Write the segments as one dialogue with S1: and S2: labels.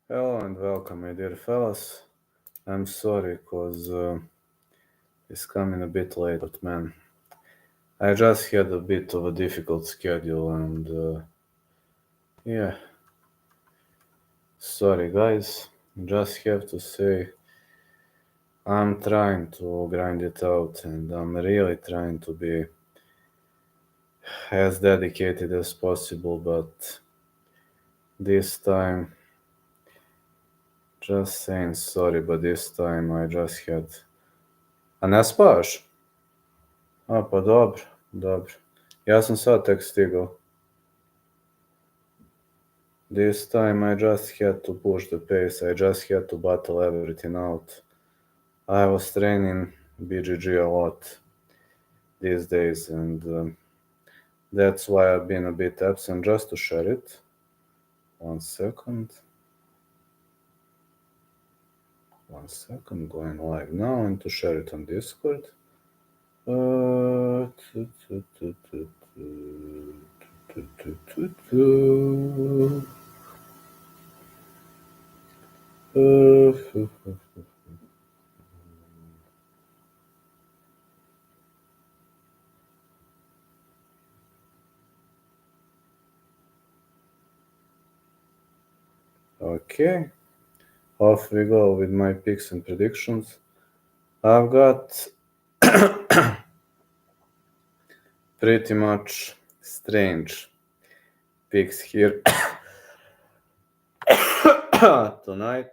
S1: Hello and welcome, my dear fellas. I'm sorry because it's coming a bit late, but man, I just had a bit of a difficult schedule and yeah, sorry guys. Just have to say, I'm trying to grind it out and I'm really trying to be as dedicated as possible, but this time, just saying sorry, but this time I just had. A ne spavaš? A, pa dobro, dobro. Ja sam sad tek stigao. This time I just had to push the pace. I just had to battle everything out. I was training BGG a lot these days, and that's why I've been a bit absent. Just to share it. 1 second. 1 second. Going live now and to share it on Discord. Okay, off we go with my picks and predictions. I've got pretty much strange picks here tonight,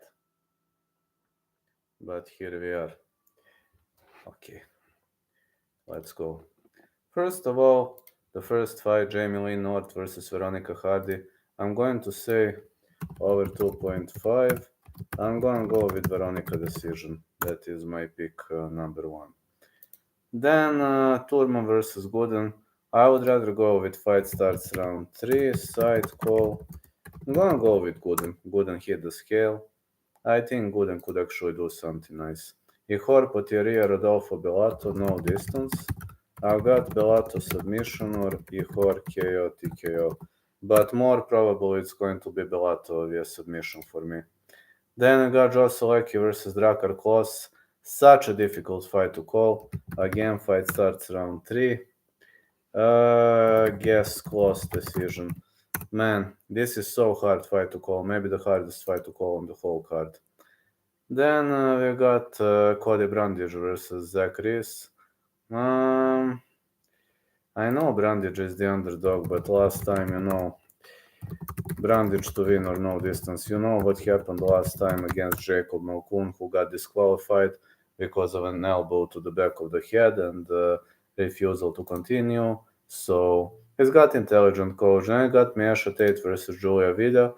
S1: but here we are. Okay, let's go. First of all, the first fight, Jamie Lynn North versus Veronica Hardy. I'm going to say over 2.5. I'm gonna go with Veronica decision. That is my pick number one. Then Turman versus Gooden. I would rather go with fight starts round 3, side call. I'm gonna go with Gooden. Gooden hit the scale. I think Gooden could actually do something nice. Ihor Potieria Rodolfo Bellato, no distance. I've got Bellato submission or Ihor KO TKO. But more probably it's going to be Bellato via submission for me. Then I got Joe Solecki versus Drakar Kloss. Such a difficult fight to call. Again, fight starts round 3. Guess Kloss decision. Man, this is so hard fight to call. Maybe the hardest fight to call on the whole card. Then we got Cody Brandage versus Zach Reese. I know Brandage is the underdog, but last time, Brandage to win or no distance. You know what happened last time against Jacob Malkoun, who got disqualified because of an elbow to the back of the head and refusal to continue. So he's got intelligent coach. And I got Miesha Tate versus Julia Vida.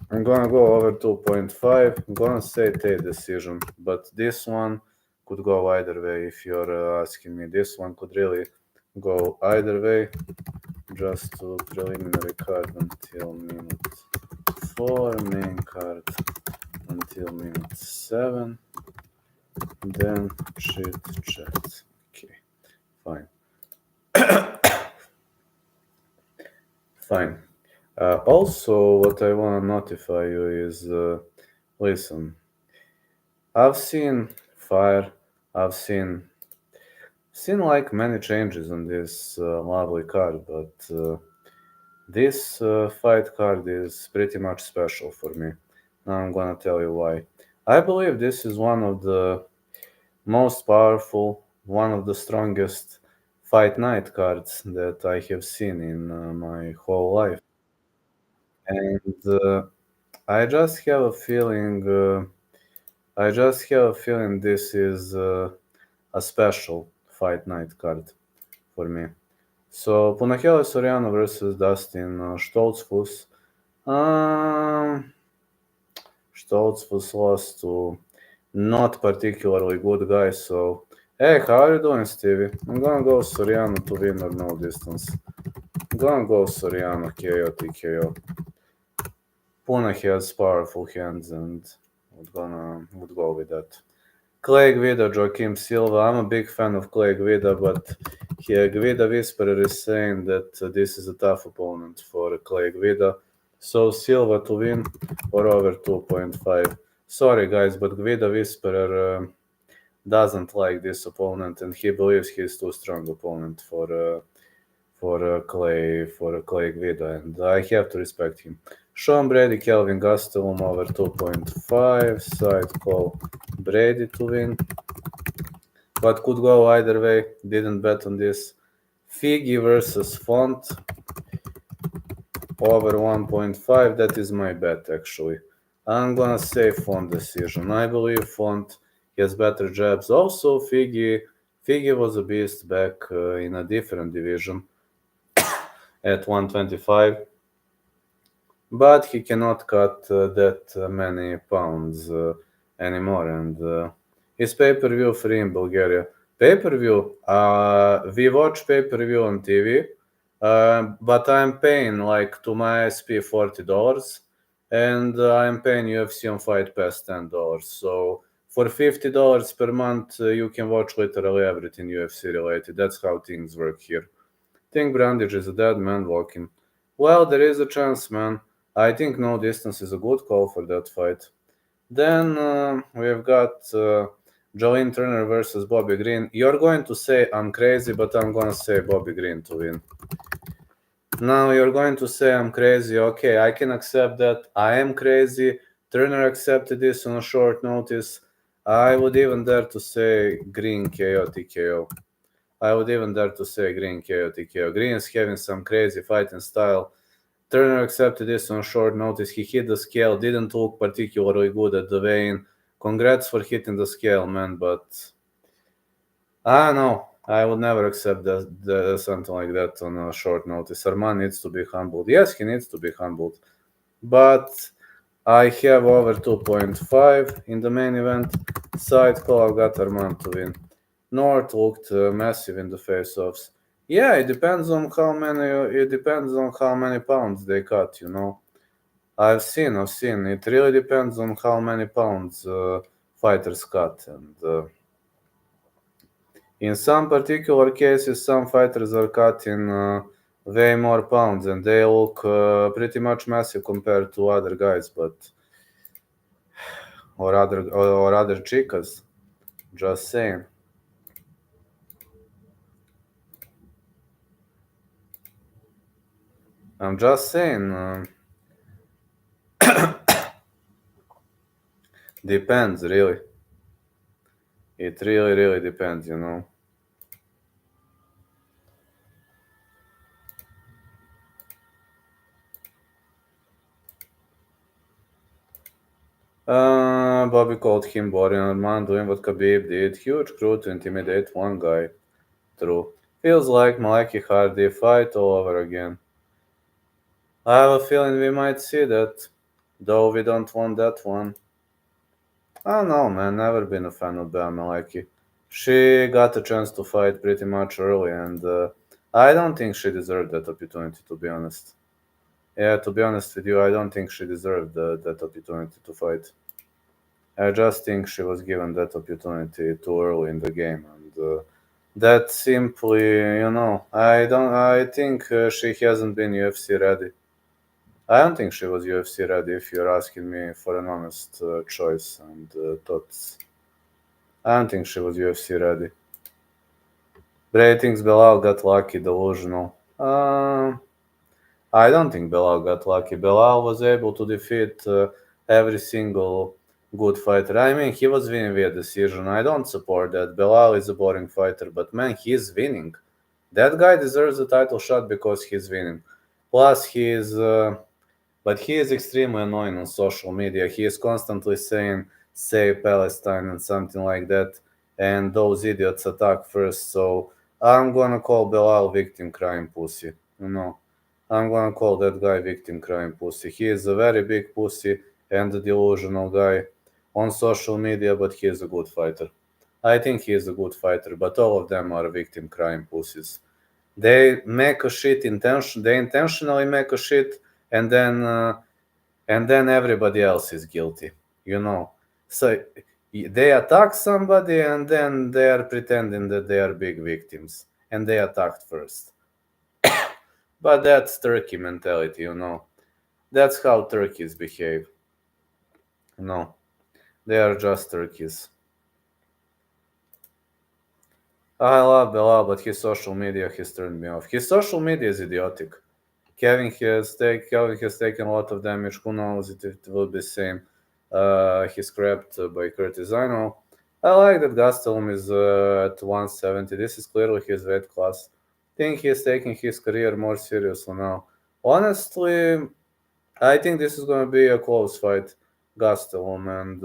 S1: I'm gonna go over 2.5. I'm gonna say Tate decision, but this one could go either way if you're asking me. This one could really go either way. Just to preliminary card until minute 4, main card until minute 7, then Chit Chat. Okay, fine. Fine. Also, what I want to notify you is, listen, I've seen fire, I've seen like many changes on this lovely card, but this fight card is pretty much special for me. Now I'm gonna tell you why. I believe this is one of the most powerful, one of the strongest fight night cards that I have seen in my whole life. And I just have a feeling, this is a special fight night card for me. So Punahele Soriano versus Dustin Stoltzfus. Stoltzfus lost to not particularly good guy. So, hey, how are you doing, Stevie? I'm gonna go Soriano to win or no distance. I'm gonna go Soriano KO TKO. Puna has powerful hands and would go with that. Clay Guida, Joaquim Silva. I'm a big fan of Clay Guida, but here Guida Whisperer is saying that this is a tough opponent for Clay Guida. So Silva to win or over 2.5. Sorry guys, but Gvida Whisperer doesn't like this opponent, and he believes he's too strong opponent for Clay Gvida, and I have to respect him. Sean Brady, Kelvin Gastelum over 2.5. Side call Brady to win, but could go either way. Didn't bet on this. Figgy versus Font over 1.5. That is my bet actually. I'm gonna say Font decision. I believe Font has better jabs. Also, Figgy was a beast back in a different division at 125, but he cannot cut that many pounds anymore. And his pay-per-view free in Bulgaria. Pay-per-view, we watch pay-per-view on TV, but I'm paying like to my SP $40, and I'm paying UFC on Fight Pass $10. So for $50 per month, you can watch literally everything UFC related. That's how things work here. Think Brandage is a dead man walking. Well, there is a chance, man. I think no distance is a good call for that fight. Then we've got Jolene Turner versus Bobby Green. You're going to say I'm crazy, but I'm going to say Bobby Green to win. Now you're going to say I'm crazy. Okay, I can accept that. I am crazy. Turner accepted this on a short notice. I would even dare to say Green KO TKO. I would even dare to say Green KO TKO. Green is having some crazy fighting style. Turner accepted this on short notice. He hit the scale, didn't look particularly good at the weigh-in. Congrats for hitting the scale, man, but I don't know. I would never accept something like that on a short notice. Arman needs to be humbled. Yes, he needs to be humbled. But I have over 2.5 in the main event. Side call, I've got Arman to win. North looked massive in the face-offs. Yeah, it depends on how many pounds they cut, you know. I've seen. It really depends on how many pounds fighters cut, and in some particular cases, some fighters are cutting way more pounds, and they look pretty much massive compared to other guys, or other chicas. Just saying. I'm just saying. Depends, really. It really, really depends, you know. Bobby called him boring. Armand doing what Khabib did. Huge crew to intimidate one guy. True. Feels like Malaki Hardy fight all over again. I have a feeling we might see that, though we don't want that one. I don't know, man. Never been a fan of Bea Malaki. She got a chance to fight pretty much early, and I don't think she deserved that opportunity, to be honest. Yeah, to be honest with you, I don't think she deserved that opportunity to fight. I just think she was given that opportunity too early in the game, and that simply, you know, I think she hasn't been UFC ready. I don't think she was UFC ready. If you're asking me for an honest choice and thoughts, I don't think she was UFC ready. Ratings Belal got lucky, delusional. I don't think Belal got lucky. Belal was able to defeat every single good fighter. I mean, he was winning via decision. I don't support that. Belal is a boring fighter, but man, he's winning. That guy deserves a title shot because he's winning. Plus, but he is extremely annoying on social media. He is constantly saying, save Palestine and something like that, and those idiots attack first. So I'm gonna call Belal victim crying pussy. You know, I'm gonna call that guy victim crying pussy. He is a very big pussy and a delusional guy on social media, but he is a good fighter. I think he is a good fighter, but all of them are victim crying pussies. They make a shit intention. They intentionally make a shit, and then everybody else is guilty. You know, so they attack somebody, and then they are pretending that they are big victims, and they attacked first. But that's turkey mentality, you know. That's how turkeys behave. No, they are just turkeys. I love Bilal, but his social media has turned me off. His social media is idiotic. Kevin has taken a lot of damage. Who knows if it will be same. He's grabbed by Curtis. I know. I like that Gastelum is at 170. This is clearly his weight class. Think he's taking his career more seriously now. Honestly, I think this is going to be a close fight. Gastelum and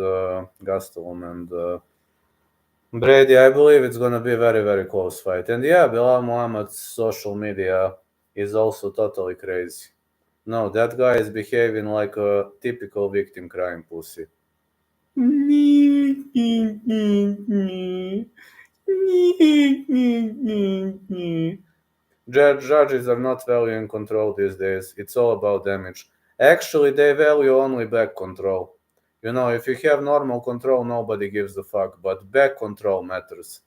S1: Brady. I believe it's going to be a very, very close fight. And yeah, Bilal Muhammad's social media is also totally crazy. No, that guy is behaving like a typical victim crying pussy. Judges are not valuing control these days. It's all about damage. Actually, they value only back control. You know, if you have normal control, nobody gives a fuck, but back control matters.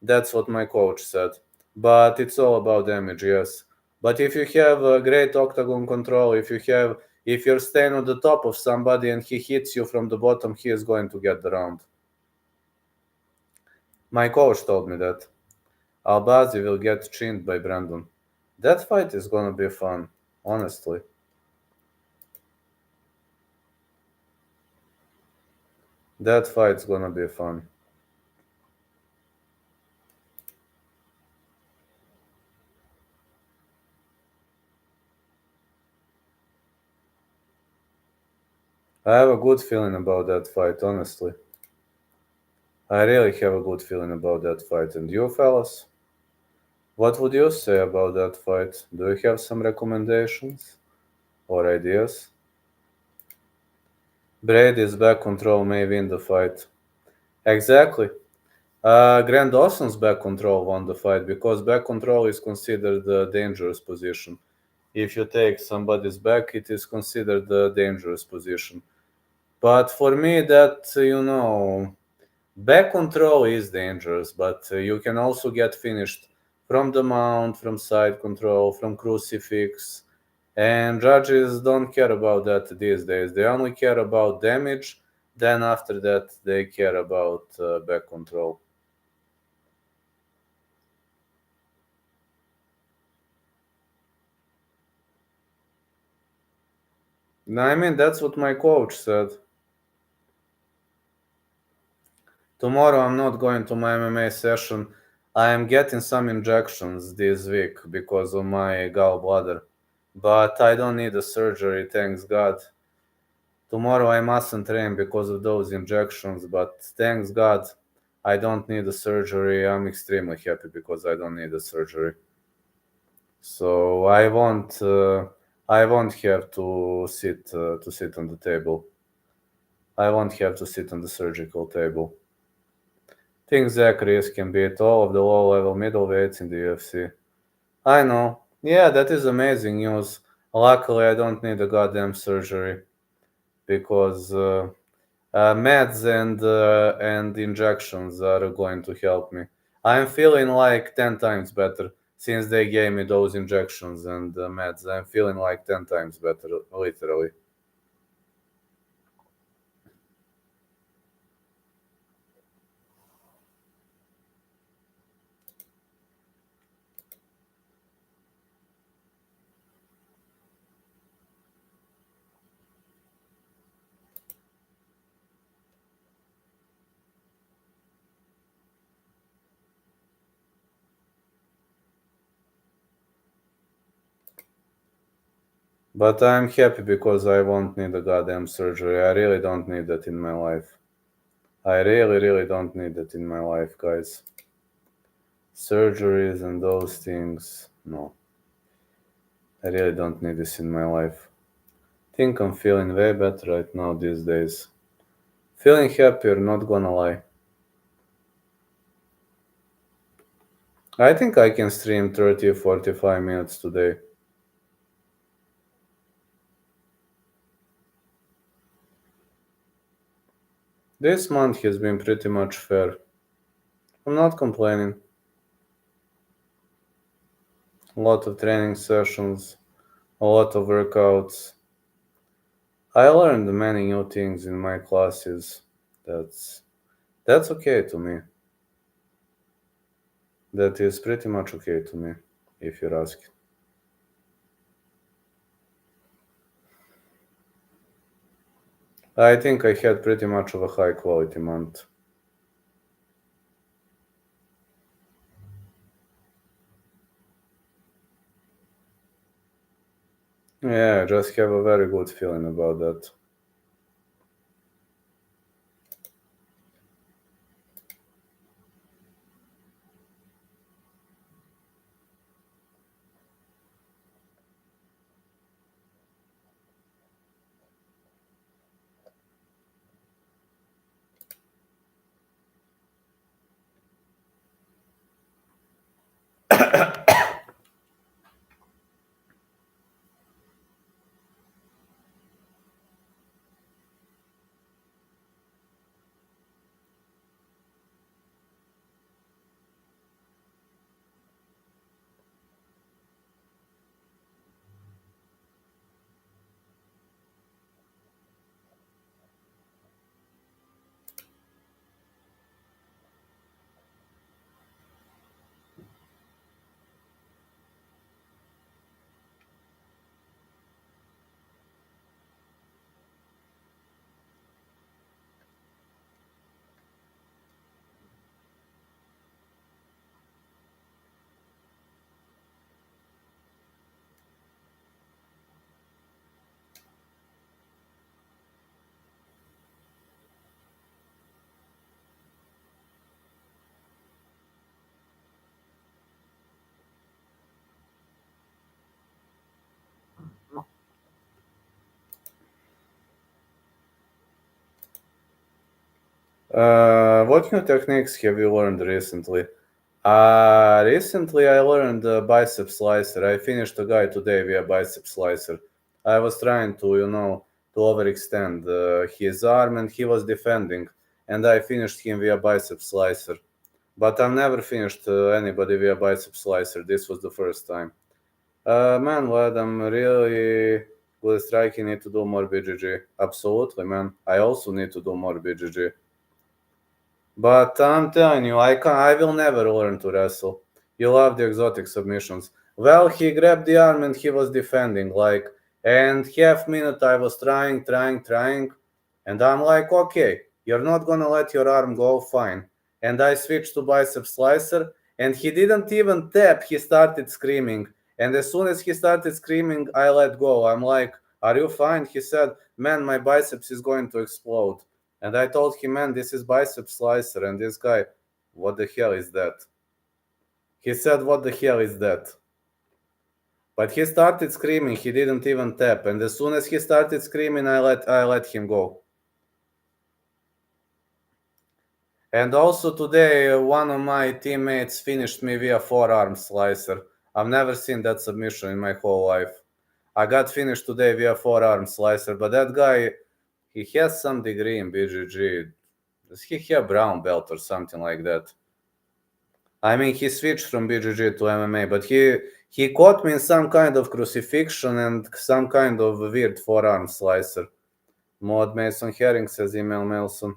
S1: That's what my coach said. But it's all about damage, yes. But if you have a great octagon control, if you're staying on the top of somebody and he hits you from the bottom, he is going to get the round. My coach told me that. Albazi will get chinned by Brandon. That fight is gonna be fun, honestly. That fight's gonna be fun. I have a good feeling about that fight, honestly. I really have a good feeling about that fight. And you, fellas? What would you say about that fight? Do you have some recommendations or ideas? Brady's back control may win the fight. Exactly. Grand Dawson's back control won the fight because back control is considered a dangerous position. If you take somebody's back, it is considered a dangerous position. But for me, back control is dangerous, but you can also get finished from the mount, from side control, from crucifix. And judges don't care about that these days. They only care about damage. Then after that, they care about back control. I mean, that's what my coach said. Tomorrow I'm not going to my MMA session. I am getting some injections this week because of my gallbladder. But I don't need a surgery, thanks God. Tomorrow I mustn't train because of those injections, but thanks God I don't need a surgery. I'm extremely happy because I don't need a surgery. So I won't have to sit on the table. I won't have to sit on the surgical table. Think Zach Reese can beat all of the low-level middleweights in the UFC. I know. Yeah, that is amazing news. Luckily, I don't need a goddamn surgery because meds and injections are going to help me. I'm feeling like 10 times better since they gave me those injections and meds. I'm feeling like 10 times better, literally. But I'm happy because I won't need a goddamn surgery. I really don't need that in my life. I really, really don't need that in my life, guys. Surgeries and those things, no. I really don't need this in my life. Think I'm feeling way better right now these days. Feeling happier, not gonna lie. I think I can stream 30 or 45 minutes today. This month has been pretty much fair. I'm not complaining. A lot of training sessions, a lot of workouts. I learned many new things in my classes. That's that's okay to me. That is pretty much okay to me, if you're asking. I think I had pretty much of a high quality month. Yeah, I just have a very good feeling about that. What new techniques have you learned recently? Recently I learned bicep slicer. I finished a guy today via bicep slicer. I was trying to, to overextend his arm and he was defending, and I finished him via bicep slicer. But I've never finished anybody via bicep slicer. This was the first time. Man, Vlad, I'm really good at striking. Need to do more BGG. Absolutely, man. I also need to do more BGG. But I'm telling you, I will never learn to wrestle. You love the exotic submissions. Well, he grabbed the arm and he was defending, and half minute I was trying, and I'm like, okay, you're not gonna let your arm go, fine. And I switched to bicep slicer, and he didn't even tap, he started screaming. And as soon as he started screaming, I let go. I'm like, are you fine? He said, man, my biceps is going to explode. And I told him, man, this is bicep slicer. And this guy, what the hell is that? He said, what the hell is that? But he started screaming. He didn't even tap. And as soon as he started screaming, I let him go. And also today, one of my teammates finished me via forearm slicer. I've never seen that submission in my whole life. I got finished today via forearm slicer, but that guy, he has some degree in BGG. Does he have brown belt or something like that? I mean, he switched from BGG to MMA, but he caught me in some kind of crucifixion and some kind of weird forearm slicer. Mod Mason Herring says email Melson.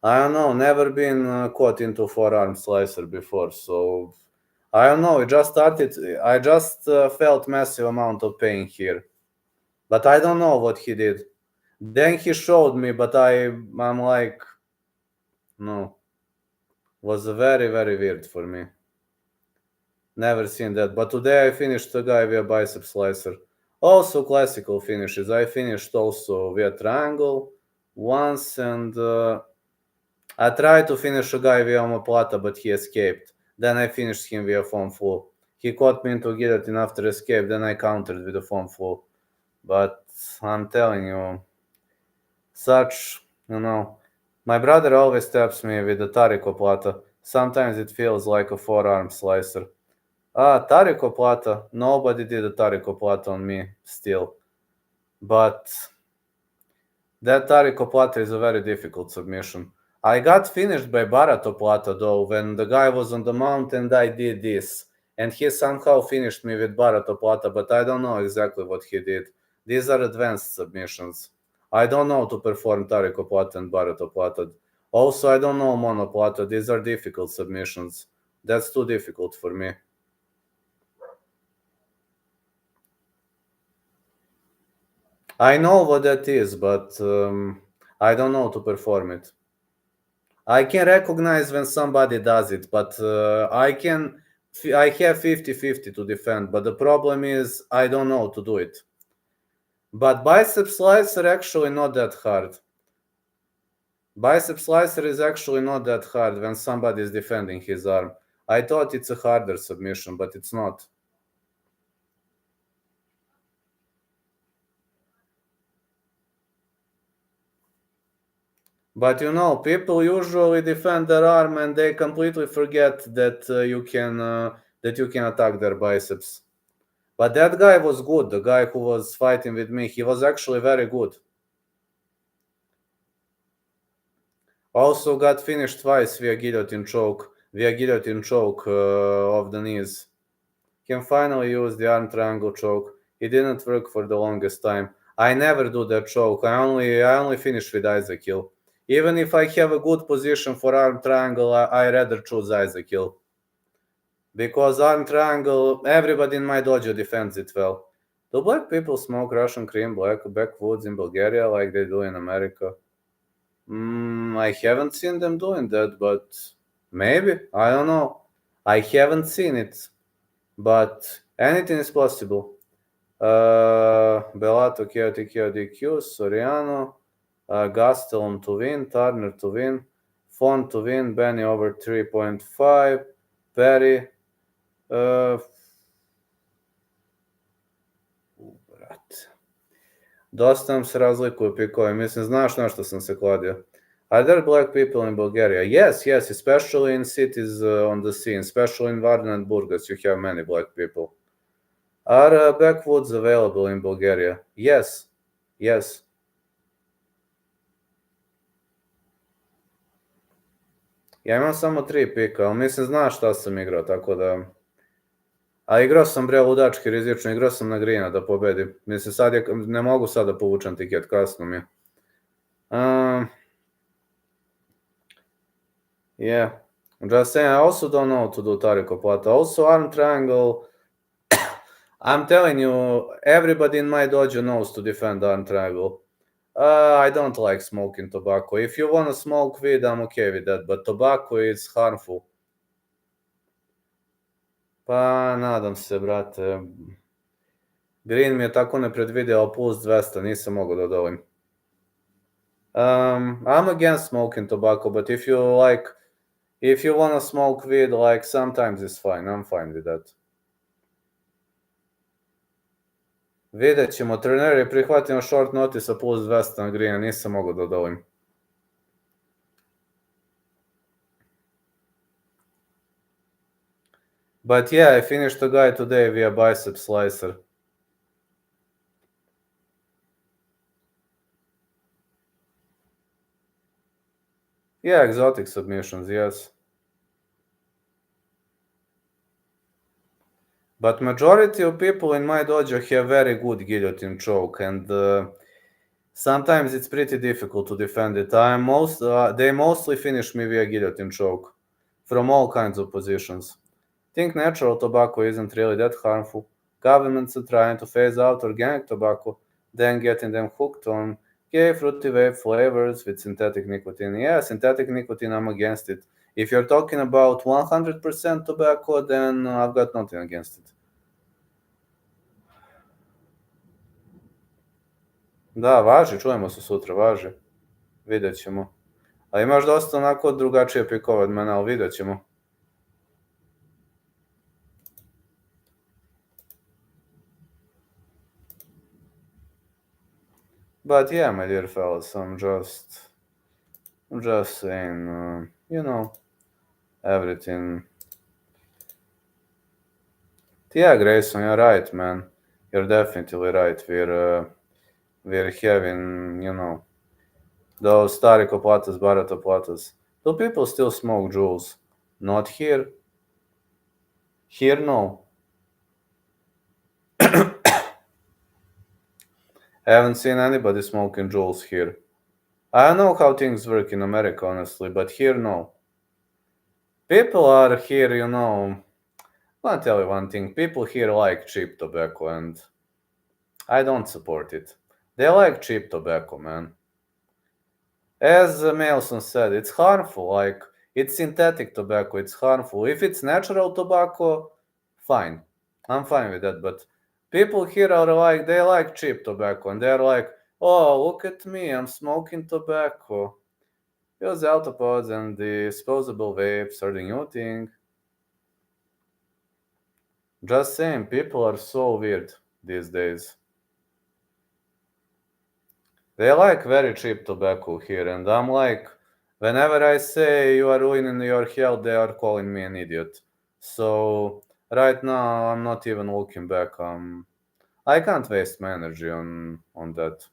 S1: I don't know, never been caught into forearm slicer before, so I don't know. It just started. I just felt massive amount of pain here, but I don't know what he did. Then he showed me, but I'm like, no, was very very weird for me. Never seen that. But today I finished the guy via bicep slicer. Also classical finishes. I finished also via triangle once, and I tried to finish a guy via omoplata, but he escaped. Then I finished him via foam flow. He caught me into guillotine after escape. Then I countered with the foam flow. But I'm telling you, such, my brother always taps me with the tarikoplata. Sometimes it feels like a forearm slicer. Tariko Plata. Nobody did a Tariko Plata on me still. But that Tariko Plata is a very difficult submission. I got finished by Barato Plata though when the guy was on the mount and I did this. And he somehow finished me with Barato Plata, but I don't know exactly what he did. These are advanced submissions. I don't know to perform Tariko Plata and Barato Plata. Also, I don't know Mono Plata. These are difficult submissions. That's too difficult for me. I know what that is, but I don't know to perform it. I can recognize when somebody does it, but I have 50-50 to defend, but the problem is I don't know to do it. But bicep slicer actually not that hard. Bicep slicer is actually not that hard when somebody is defending his arm. I thought it's a harder submission, but it's not. But people usually defend their arm and they completely forget that you can attack their biceps. But that guy was good. The guy who was fighting with me, he was actually very good. Also got finished twice via guillotine choke of the knees. Can finally use the arm triangle choke. It didn't work for the longest time. I never do that choke. I only finish with Isaac kill. Even if I have a good position for arm triangle, I rather choose Isaac kill. Because arm triangle, everybody in my dojo defends it well. Do black people smoke Russian cream backwoods in Bulgaria like they do in America? I haven't seen them doing that, but maybe. I don't know. I haven't seen it, but anything is possible. Bellato, KOTQ, Soriano, Gastelum to win, Turner to win, Font to win, Benny over 3.5, Perry. Dosta nam se razlikuju pikovi. Mislim, znaš na što sam se kladio. Are there black people in Bulgaria? Yes, especially in cities on the sea, especially in Varna and Burgas, you have many black people. Are backwoods available in Bulgaria? Yes. Ja imam samo 3 pika, ali mislim, znaš šta sam igrao, tako da... A igrao sam ludački rizično, igrao sam na grina da pobedim. Mislim, ne mogu sad da povučem tiket, kasno mi je. Yeah. Just saying, I also don't know to do Tariko Plata. Also, arm triangle... I'm telling you, everybody in my dojo knows to defend arm triangle. I don't like smoking tobacco. If you want to smoke weed, I'm okay with that, but tobacco is harmful. Pa, nadam se, brate. Green mi je tako nepredvidjelo plus 200, nisam mogao da odolim. I'm against smoking tobacco, but if you want to smoke weed, like, sometimes it's fine. I'm fine with that. Vidjet ćemo, trener je prihvatio na short notice plus 200 na green, nisam mogao da odolim. But yeah, I finished the guy today via bicep slicer. Yeah, exotic submissions, yes. But majority of people in my dojo have very good guillotine choke, and sometimes it's pretty difficult to defend it. They mostly finish me via guillotine choke from all kinds of positions. Think natural tobacco isn't really that harmful. Governments are trying to phase out organic tobacco, then getting them hooked on gay fruity vape flavors with synthetic nicotine. Yeah, synthetic nicotine, I'm against it. If you're talking about 100% tobacco, then I've got nothing against it. Da, važi, čujemo se sutra, važi. Vidjet ćemo. A imaš dosta onako drugačije pikove od mene, ali vidjet ćemo. But yeah, my dear fellas, I'm just saying, everything. Yeah, Grayson, you're right, man. You're definitely right. We're having, those Tariko Platas, Barato Platas. Do people still smoke jewels? Not here. Here, no. I haven't seen anybody smoking jewels here. I don't know how things work in America, honestly, but here, no. People are here, I'll tell you one thing. People here like cheap tobacco, and I don't support it. They like cheap tobacco, man. As Mailson said, it's harmful. Like, it's synthetic tobacco, it's harmful. If it's natural tobacco, fine. I'm fine with that. But people here are like, they like cheap tobacco, and they're like, oh, look at me, I'm smoking tobacco. Use autopods and disposable vapes are the new thing. Just saying, people are so weird these days. They like very cheap tobacco here, and I'm like, whenever I say you are ruining your health, they are calling me an idiot. So right now, I'm not even looking back. I can't waste my energy on that.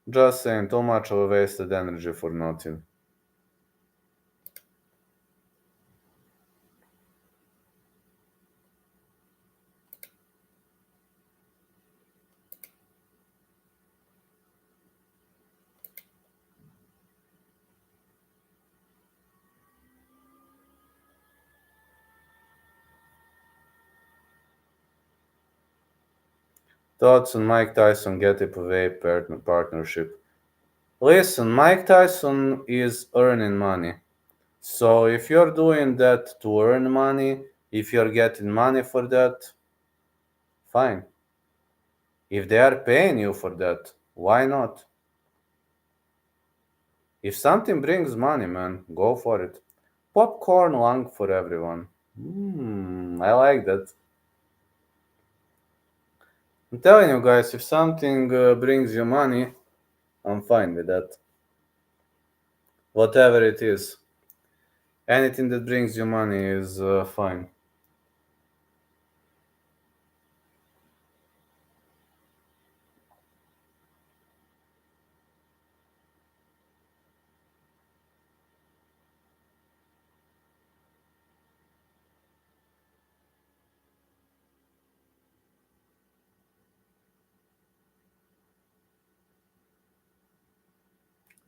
S1: Just saying, too much of a wasted energy for nothing. Thoughts on Mike Tyson get it away partnership. Listen, Mike Tyson is earning money. So if you're doing that to earn money, if you're getting money for that, fine. If they are paying you for that, why not? If something brings money, man, go for it. Popcorn lung for everyone. I like that. I'm telling you guys, if something brings you money, I'm fine with that. Whatever it is. Anything that brings you money is fine.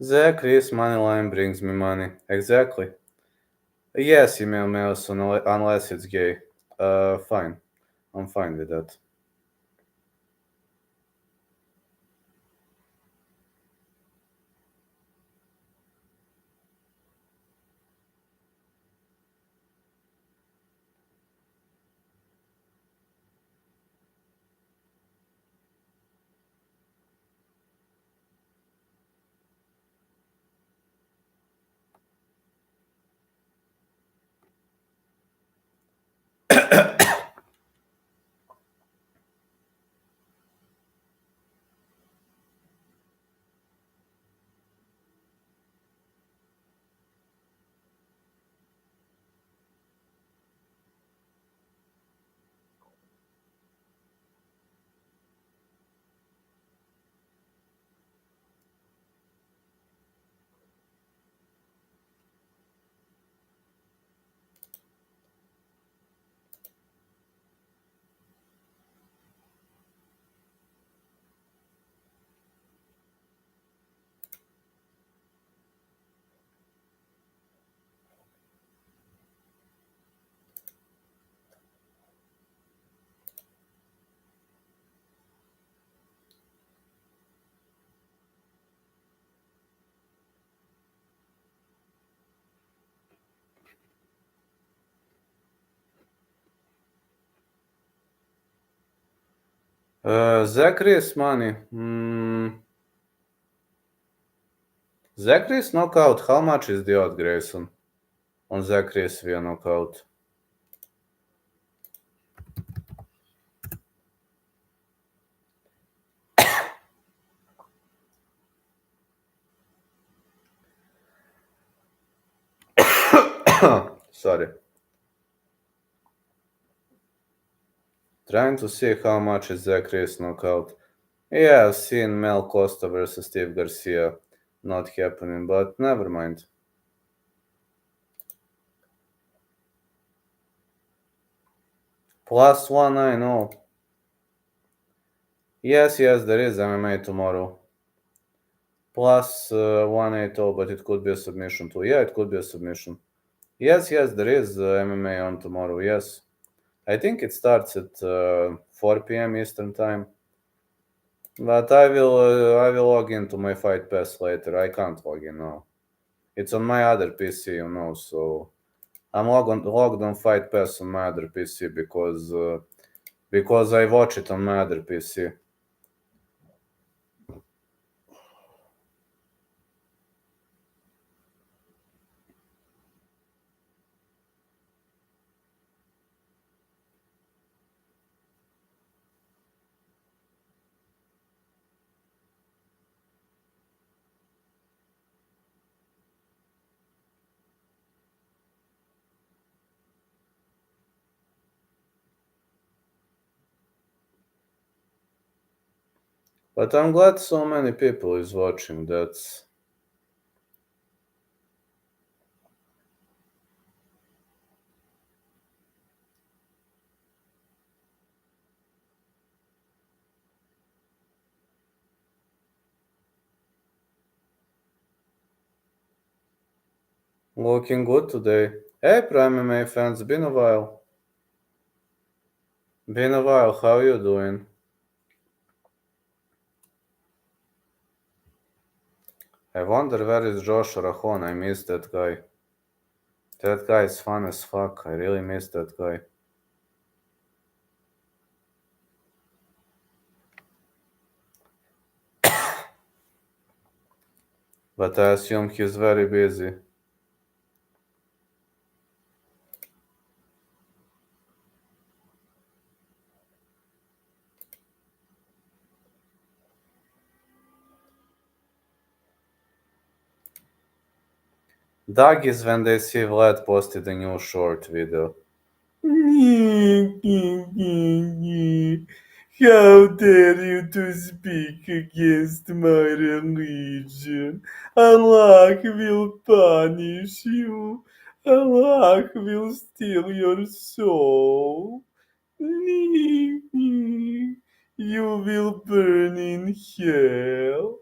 S1: Zach, this money line brings me money. Exactly. Yes, email mails unless it's gay. Fine. I'm fine with that. Zachary's money. Zachary's knockout. How much is the odd, Grayson? On Zachary's via knockout. Sorry. Trying to see how much is Zachary's knockout. Yeah, I've seen Mel Costa versus Steve Garcia. not happening, but never mind. +1, I know. Yes, there is MMA tomorrow. +180, but it could be a submission too. Yeah, it could be a submission. Yes, there is MMA on tomorrow, yes. I think it starts at 4 p.m. Eastern time. But I will log into my Fight Pass later. I can't log in now. It's on my other PC, so I'm logged on Fight Pass on my other PC because I watch it on my other PC. But I'm glad so many people is watching. That's looking good today. Hey, Prime MMA fans, been a while. How you doing? I wonder where is Josh Rahon. I miss that guy. That guy is fun as fuck. I really miss that guy. But I assume he's very busy. Dog is when they see Vlad posted a new short video. How dare you to speak against my religion? Allah will punish you. Allah will steal your soul. You will burn in hell.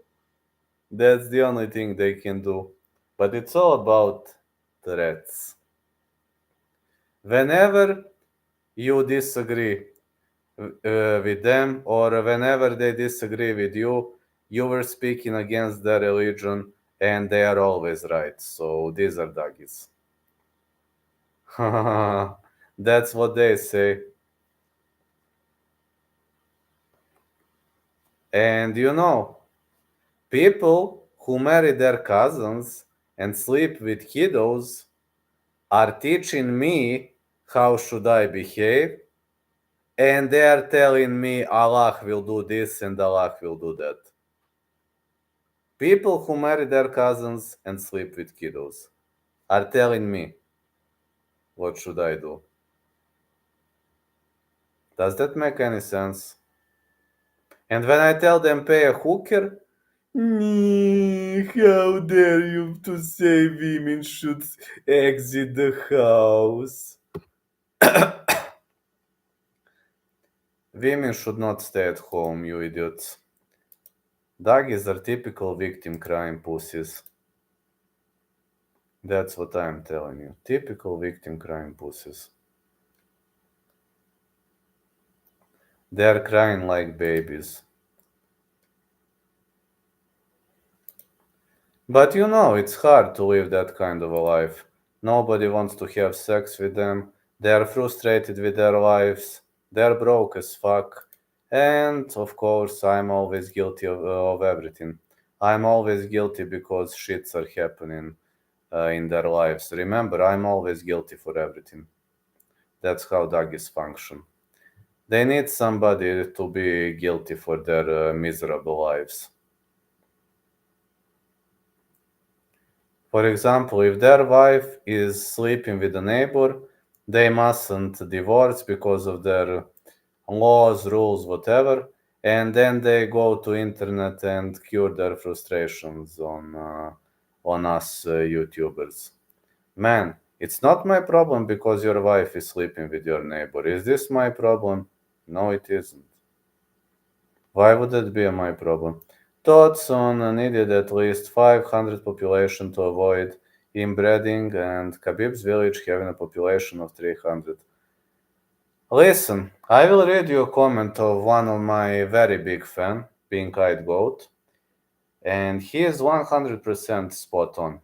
S1: That's the only thing they can do. But it's all about threats. Whenever you disagree with them, or whenever they disagree with you, you were speaking against their religion, and they are always right. So these are doggies. That's what they say. And people who marry their cousins and sleep with kiddos are teaching me how should I behave, and they are telling me Allah will do this and Allah will do that. People who marry their cousins and sleep with kiddos are telling me what should I do. Does that make any sense? And when I tell them pay a hooker, how dare you to say women should exit the house? Women should not stay at home, you idiots. Doggies are typical victim crime pussies. That's what I'm telling you. Typical victim crime pussies. They're crying like babies. But it's hard to live that kind of a life. Nobody wants to have sex with them. They are frustrated with their lives. They're broke as fuck. And of course, I'm always guilty of everything. I'm always guilty because shits are happening in their lives. Remember, I'm always guilty for everything. That's how doggies function. They need somebody to be guilty for their miserable lives. For example, if their wife is sleeping with a neighbor, they mustn't divorce because of their laws, rules, whatever. and then they go to internet and cure their frustrations on us YouTubers. Man, it's not my problem because your wife is sleeping with your neighbor. Is this my problem? No, it isn't. Why would that be my problem? Thoughts on needed at least 500 population to avoid inbreeding and Khabib's village having a population of 300. Listen, I will read you a comment of one of my very big fan, Pink-Eyed Goat, and he is 100% spot on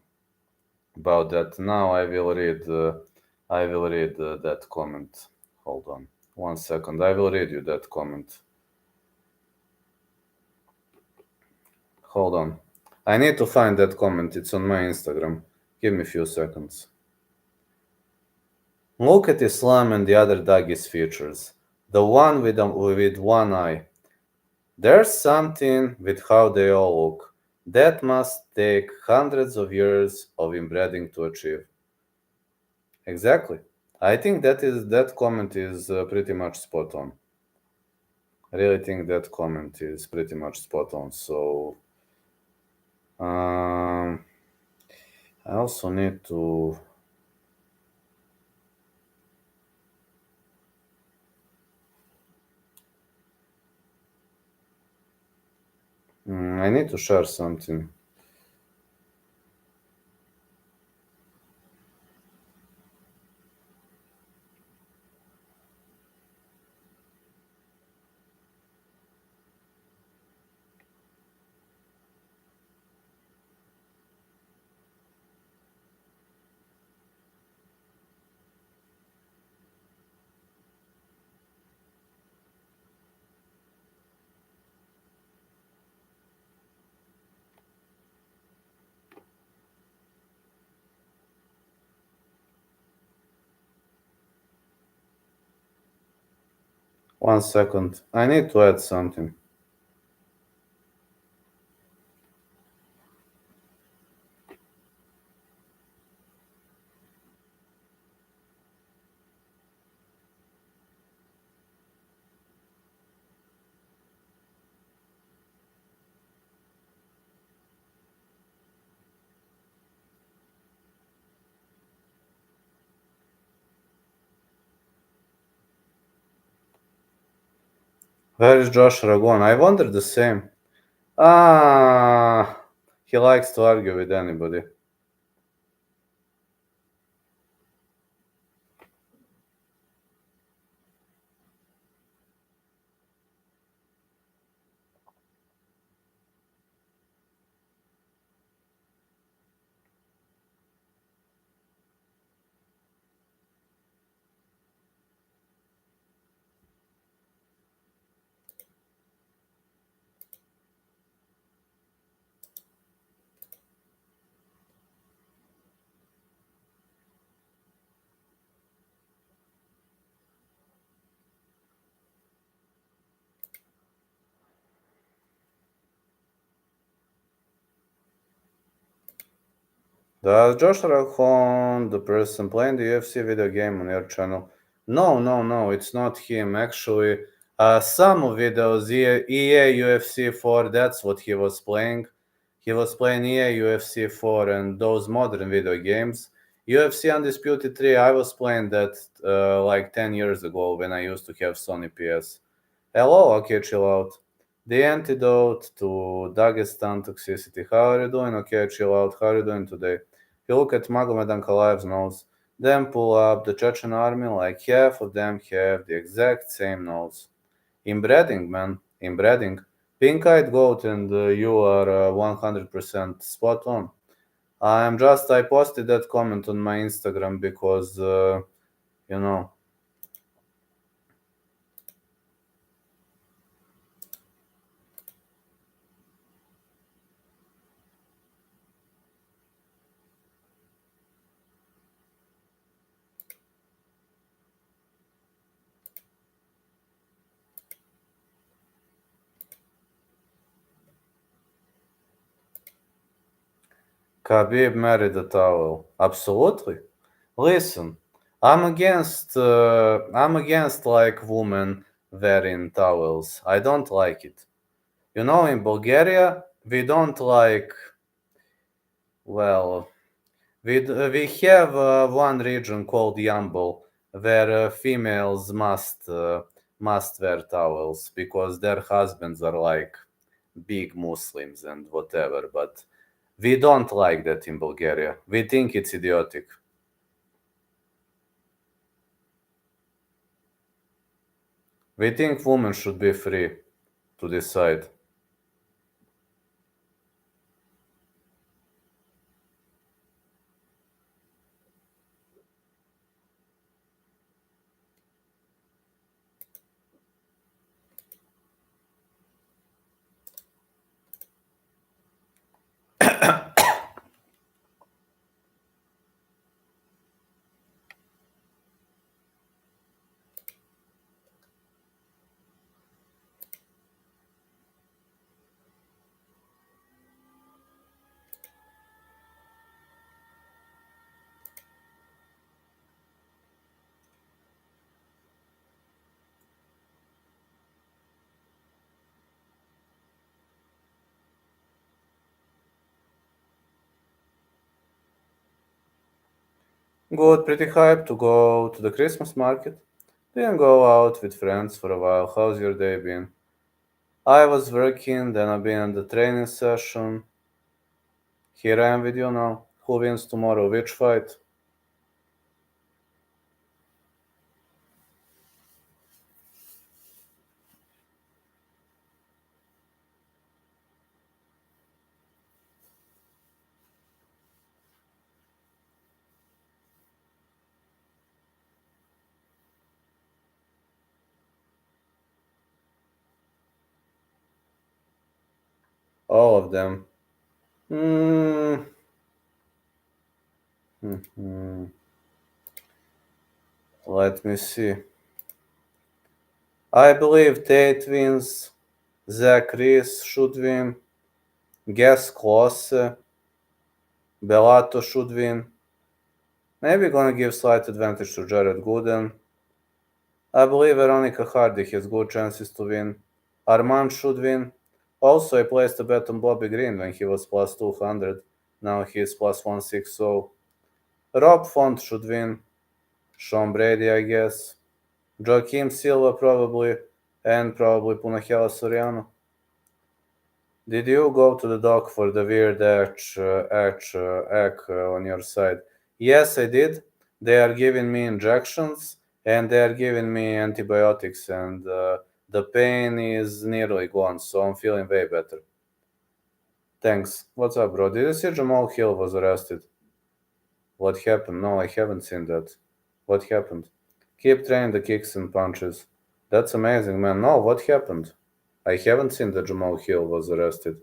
S1: about that. Now I will read that comment. Hold on 1 second. I will read you that comment. Hold on. I need to find that comment. It's on my Instagram. Give me a few seconds. Look at Islam and the other Dagis features. The one with one eye. There's something with how they all look. That must take hundreds of years of inbreeding to achieve. Exactly. I think that comment is pretty much spot on. I really think that comment is pretty much spot on. So I also need to. I need to share something. One second. I need to add something. Where is Josh Ragon? I wonder the same. He likes to argue with anybody. Does Josh Ragon, the person playing the UFC video game on your channel? No, it's not him. Actually, some videos, EA UFC 4, that's what he was playing. He was playing EA UFC 4 and those modern video games. UFC Undisputed 3, I was playing that like 10 years ago when I used to have Sony PS. Hello, okay, chill out. The antidote to Dagestan toxicity. How are you doing? Okay, chill out. How are you doing today? You look at Magomed Ankalaev's nose, then pull up the Chechen army, like half of them have the exact same nose. Inbreeding, man. Inbreeding. Pink-eyed goat and you are 100% spot on. I posted that comment on my Instagram because, you know, Khabib married a towel. Absolutely. Listen, I'm against like women wearing towels. I don't like it. You know, in Bulgaria, we don't like, well, we have one region called Yambol where females must wear towels because their husbands are like big Muslims and whatever. But we don't like that in Bulgaria. We think it's idiotic. We think women should be free to decide. Good, pretty hyped to go to the Christmas market. Didn't go out with friends for a while. How's your day been? I was working, then I've been in the training session. Here I am with you now. Who wins tomorrow? Which fight? All of them. Hmm. Hmm. Let me see. I believe Tate wins. Zach Reese should win. Guess Klose. Bellato should win. Maybe gonna give slight advantage to Jared Gooden. I believe Veronica Hardy has good chances to win. Armand should win. Also, I placed a bet on Bobby Green when he was plus 200. Now he is plus 160. Rob Font should win. Sean Brady, I guess. Joaquim Silva probably. And probably Punahele Soriano. Did you go to the doc for the weird egg on your side? Yes, I did. They are giving me injections and they are giving me antibiotics, and the pain is nearly gone, so I'm feeling way better. Thanks. What's up, bro? Did you see Jamal Hill was arrested? What happened? No, I haven't seen that. What happened? Keep training the kicks and punches. That's amazing, man. No, what happened? I haven't seen that Jamal Hill was arrested.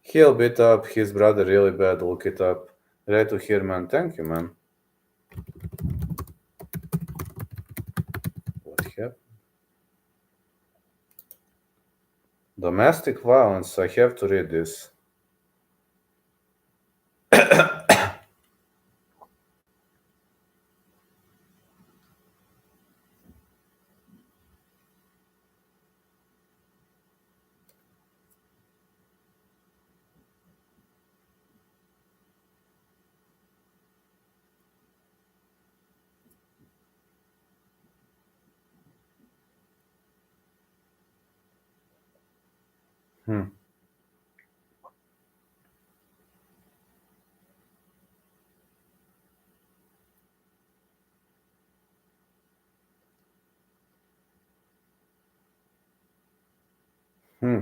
S1: He'll beat up his brother really bad. Look it up. Great to hear, man. Thank you, man. What happened? Domestic violence. I have to read this. Hmm. Hmm.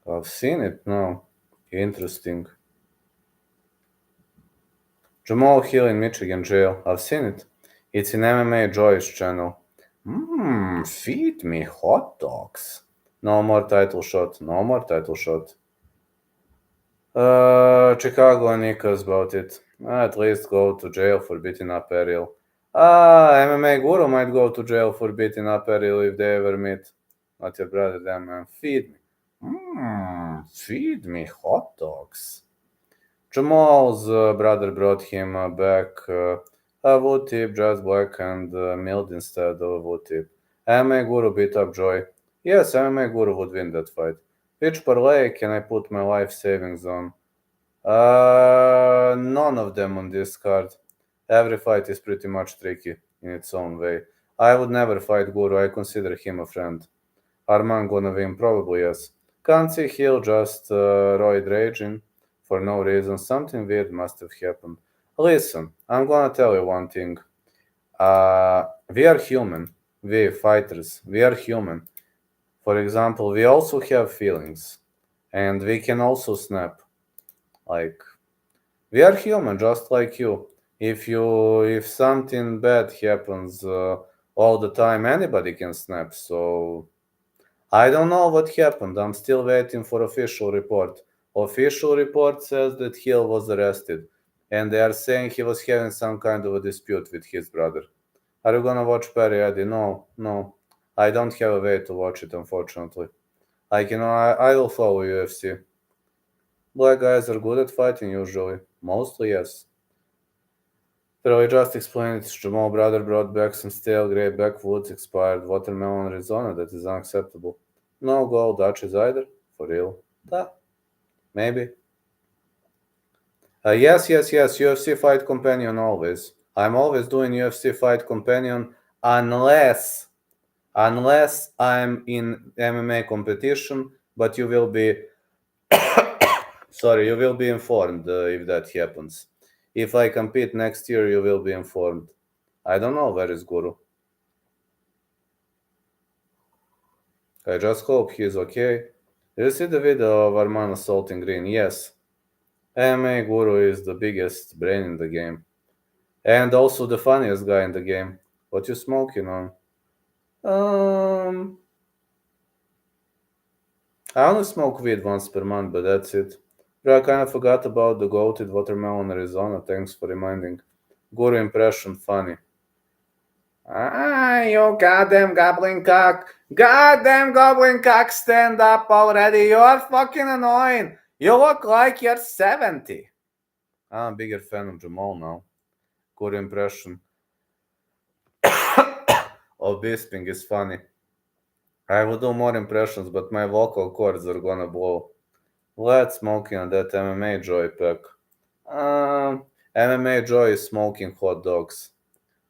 S1: I've seen it now. Interesting. Jamal Hill in Michigan jail. I've seen it. It's in MMA Joy's channel. Feed me hot dogs. No more title shot. No more title shot. Chicago and Nikas about it. At least go to jail for beating up Ariel. MMA Guru might go to jail for beating up Ariel if they ever meet. Not your brother, damn man. Feed me. Feed me hot dogs. Jamal's brother brought him back a wood tip, just black and milled instead of a wood tip. MMA Guru beat up Joy. Yes, MMA Guru would win that fight. Which parlay can I put my life savings on? None of them on this card. Every fight is pretty much tricky in its own way. I would never fight Guru. I consider him a friend. Arman gonna win? Probably yes. Can't see Hill just roid raging for no reason. Something weird must have happened. Listen, I'm gonna tell you one thing. We are human. We fighters. We are human. For example, we also have feelings, and we can also snap. Like we are human, just like you. If something bad happens all the time, anybody can snap. So I don't know what happened. I'm still waiting for official report. Official report says that Hill was arrested, and they are saying he was having some kind of a dispute with his brother. Are you gonna watch Perry Eddy? No, no. I don't have a way to watch it, unfortunately. I will follow UFC. Black guys are good at fighting usually. Mostly, yes. But I just explained it. Jamal brother brought back some stale grey backwoods expired watermelon Arizona that is unacceptable. No gold Dutches either. For real. Da. Maybe. Yes. UFC Fight Companion always. I'm always doing UFC Fight Companion unless I'm in MMA competition, but you will be informed if that happens. If I compete next year, you will be informed. I don't know where is Guru. I just hope he's okay. Did you see the video of Arman assaulting Green? Yes. MMA Guru is the biggest brain in the game. And also the funniest guy in the game. What you smoking on? Um, I only smoke weed once per month, but that's it. Bro, I kind of forgot about the goated watermelon Arizona. Thanks for reminding. Guru impression funny. Ah, you goddamn goblin cock. Goddamn goblin cock, stand up already. You are fucking annoying. You look like you're 70. I'm a bigger fan of Jamal now. Good impression. Of Bisping is funny. I will do more impressions, but my vocal cords are gonna blow. Let's smoking on that MMA Joy pack. MMA Joy is smoking hot dogs.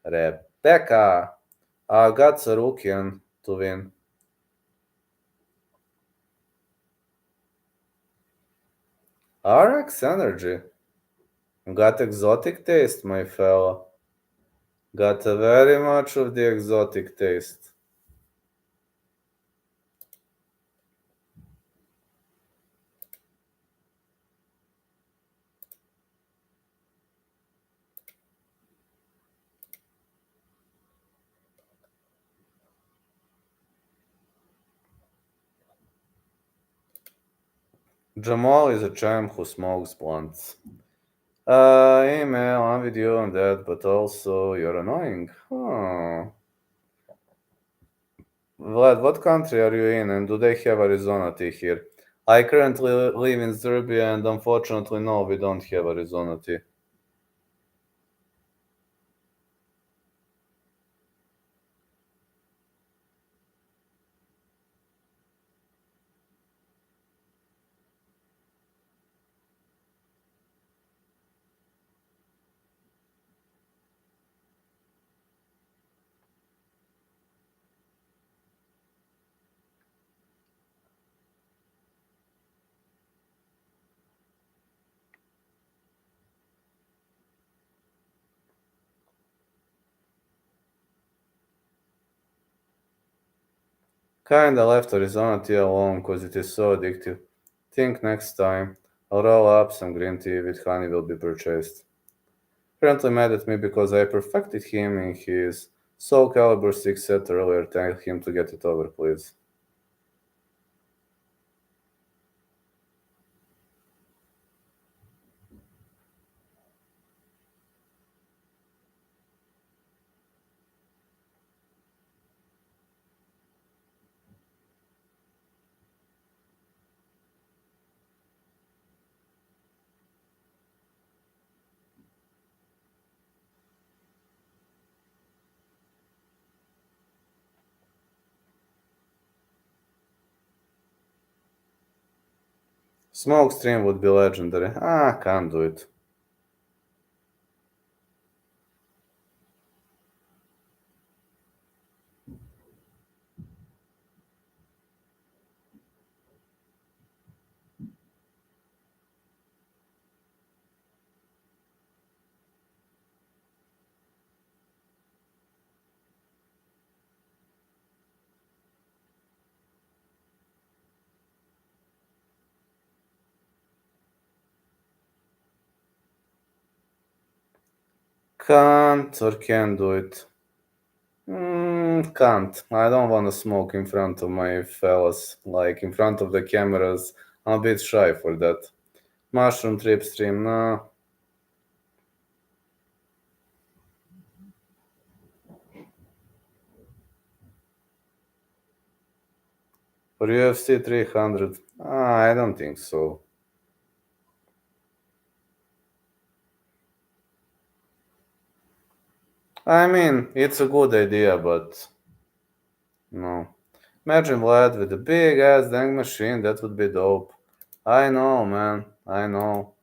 S1: Rebecca! I got Tsarukyan to win. RX Energy. Got exotic taste, my fella. Got a very much of the exotic taste. Jamal is a champ who smokes blunts. Email, I'm with you on that, but also you're annoying. Huh. Vlad, what country are you in and do they have Arizona tea here? I currently live in Serbia and unfortunately, no, we don't have Arizona tea. Kinda left Arizona tea alone cause it is so addictive. Think next time I'll roll up some green tea with honey will be purchased. Currently mad at me because I perfected him in his Soul Calibur 6 set earlier. Tell him to get it over, please. Smoke stream would be legendary. Can't do it. Can't or can do it. Can't. I don't want to smoke in front of my fellas, like in front of the cameras. I'm a bit shy for that. Mushroom trip stream, nah. For UFC 300, I don't think so. I mean, it's a good idea, but no. Imagine Vlad with a big ass dang machine, that would be dope. I know, man. I know.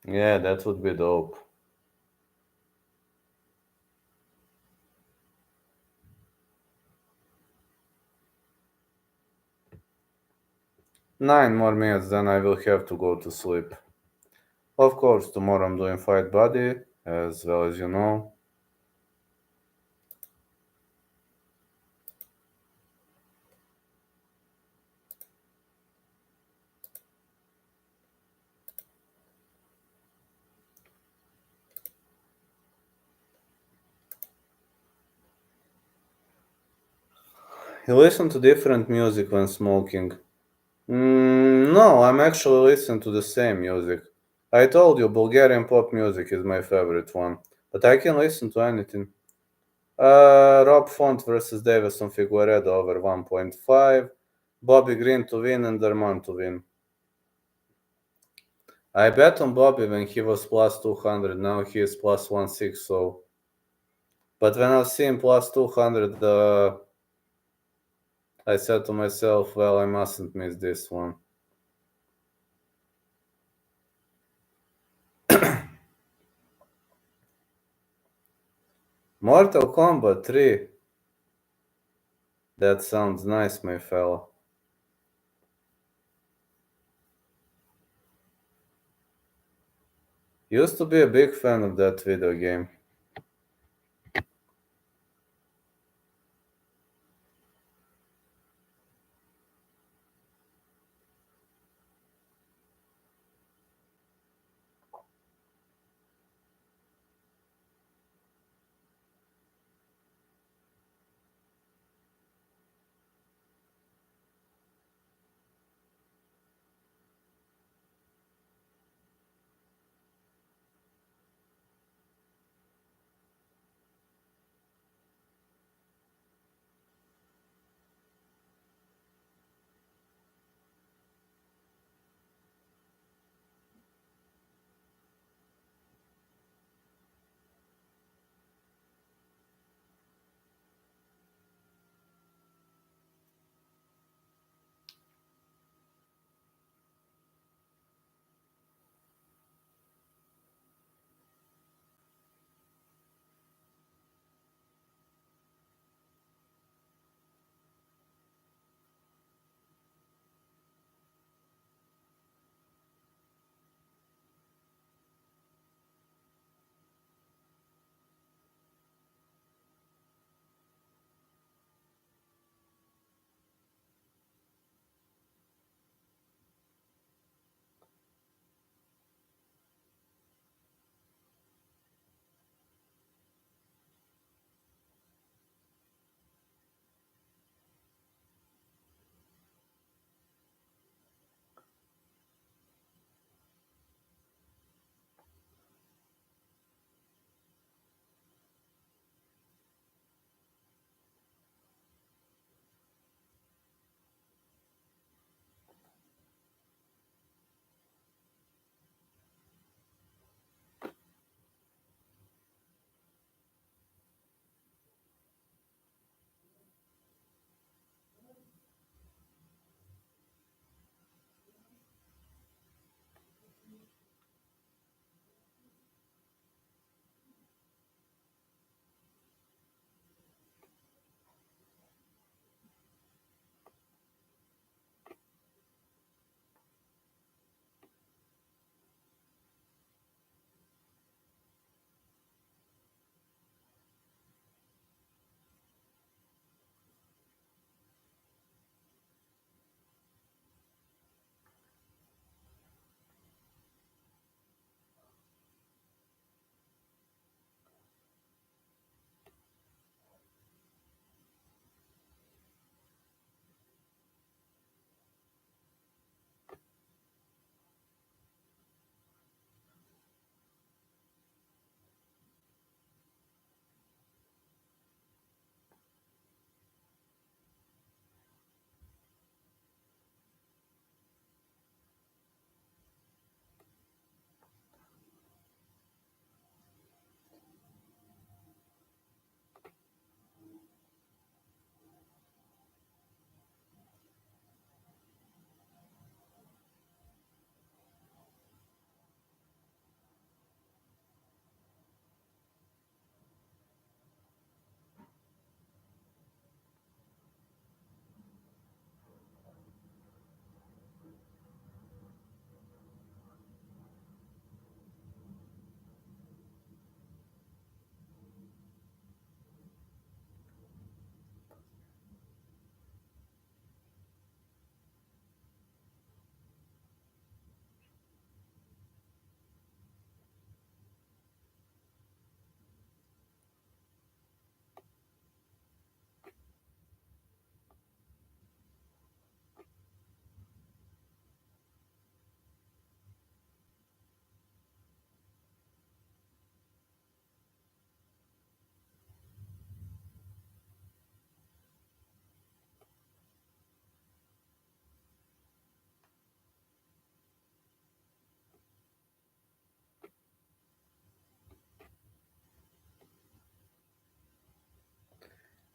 S1: Yeah, that would be dope. 9 more minutes, then I will have to go to sleep. Of course, tomorrow I'm doing Fight Body, as well as you know. You listen to different music when smoking. No, I'm actually listening to the same music. I told you Bulgarian pop music is my favorite one, but I can listen to anything. Rob Font versus Davison Figueredo over 1.5. Bobby Green to win and Derman to win. I bet on Bobby when he was plus 200, now he is plus 160, so. But when I've seen plus 200, I said to myself, well, I mustn't miss this one. Mortal Kombat 3. That sounds nice, my fella. Used to be a big fan of that video game.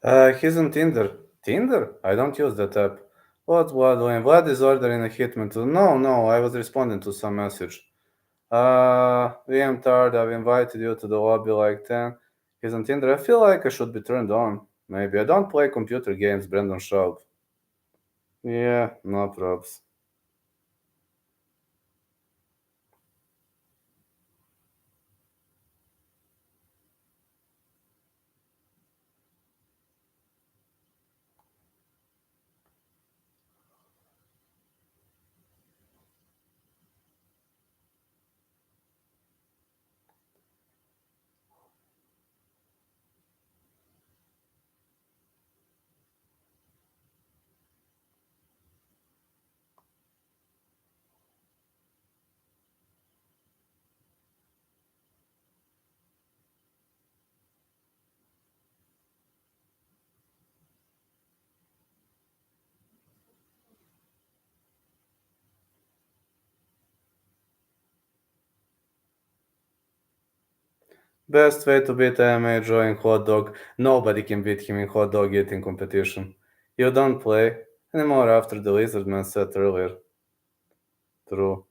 S1: He's on Tinder. Tinder? I don't use that app. What Vlad doing? Vlad is ordering a hitman to. No, no, I was responding to some message. We am tired. I've invited you to the lobby like 10. He's on Tinder. I feel like I should be turned on. Maybe. I don't play computer games, Brandon Schaub. Yeah, no props. Best way to beat MMA drawing hot dog. Nobody can beat him in hot dog eating competition. You don't play anymore after the lizard man said earlier. True.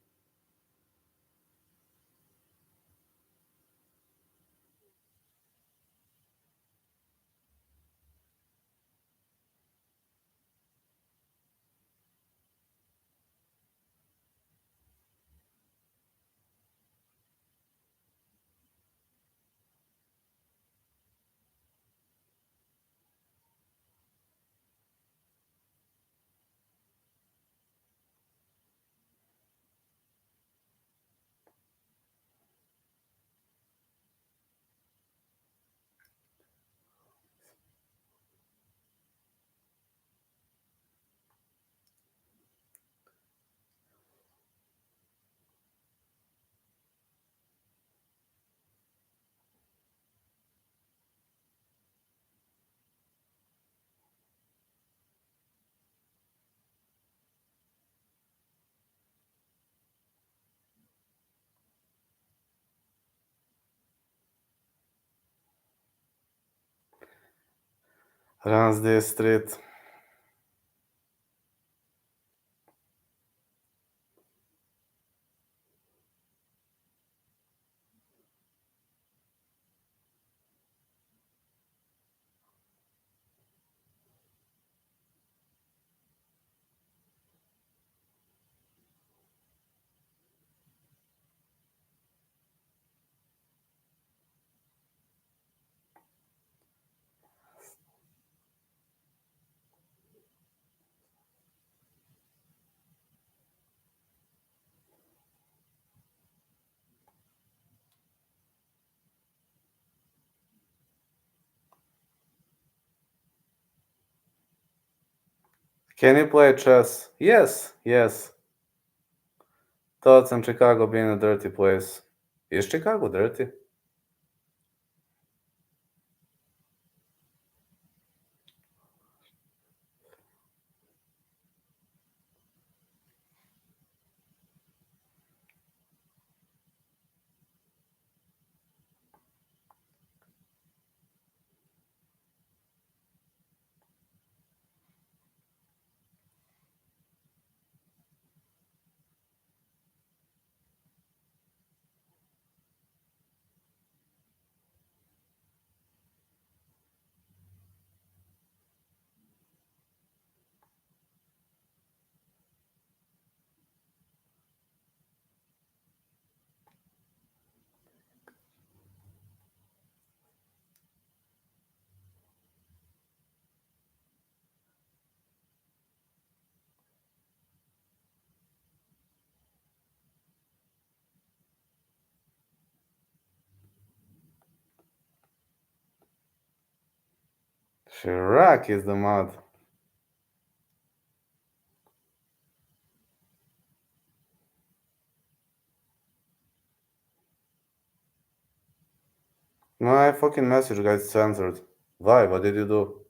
S1: Runs this street. Can you play chess? Yes, yes. Thoughts on Chicago being a dirty place. Is Chicago dirty? Chirac is the mod. My fucking message got censored. Why? What did you do?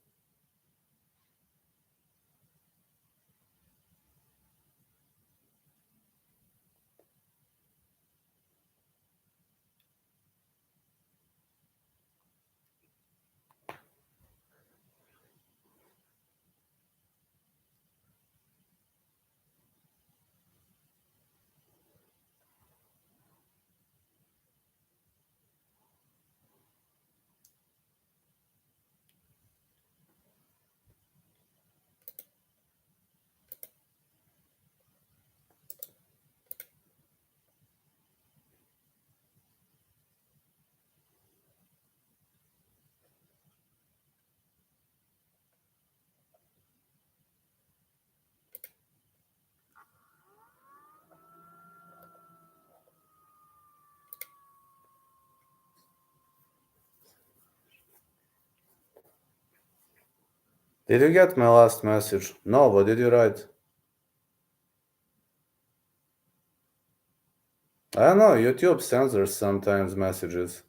S1: Did you get my last message? No, what did you write? I don't know, YouTube censors sometimes messages.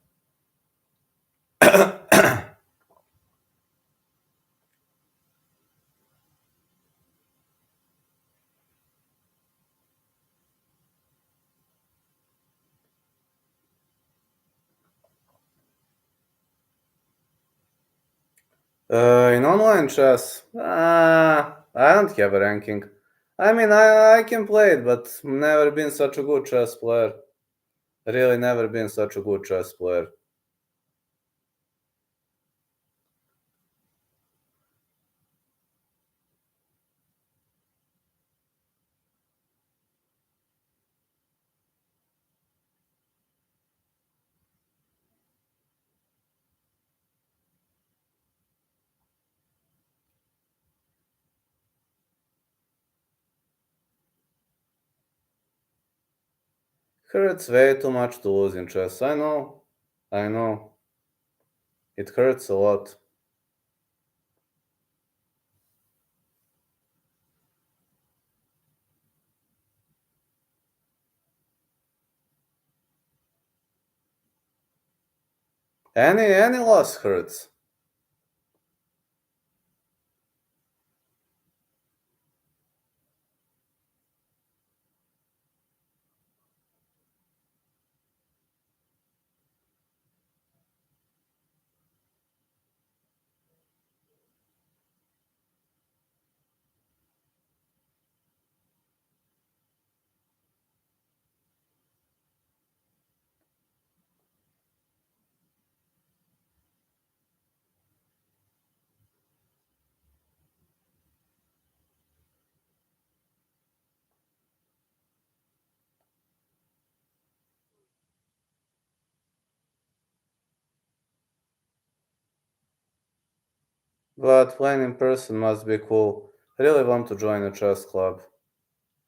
S1: In online chess, I don't have a ranking. I mean, I can play it, but never been such a good chess player. Really never been such a good chess player. Hurts way too much to lose in chess. I know. I know. It hurts a lot. Any loss hurts. But playing in person must be cool. Really want to join a chess club.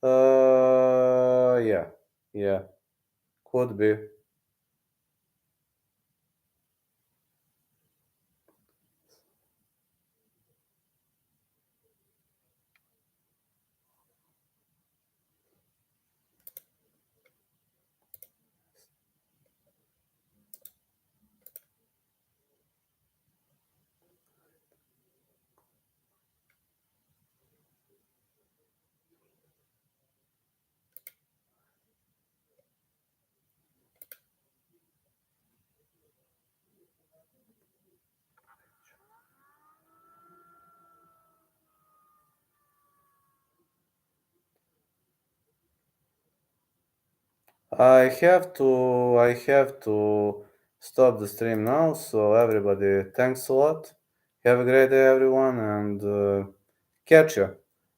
S1: Yeah. Yeah. Could be. I have to stop the stream now, so everybody, thanks a lot. Have a great day, everyone, and catch you.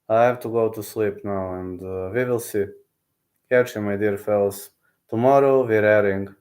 S1: I have to go to sleep now, and we will see. Catch you, my dear fellas. Tomorrow we're airing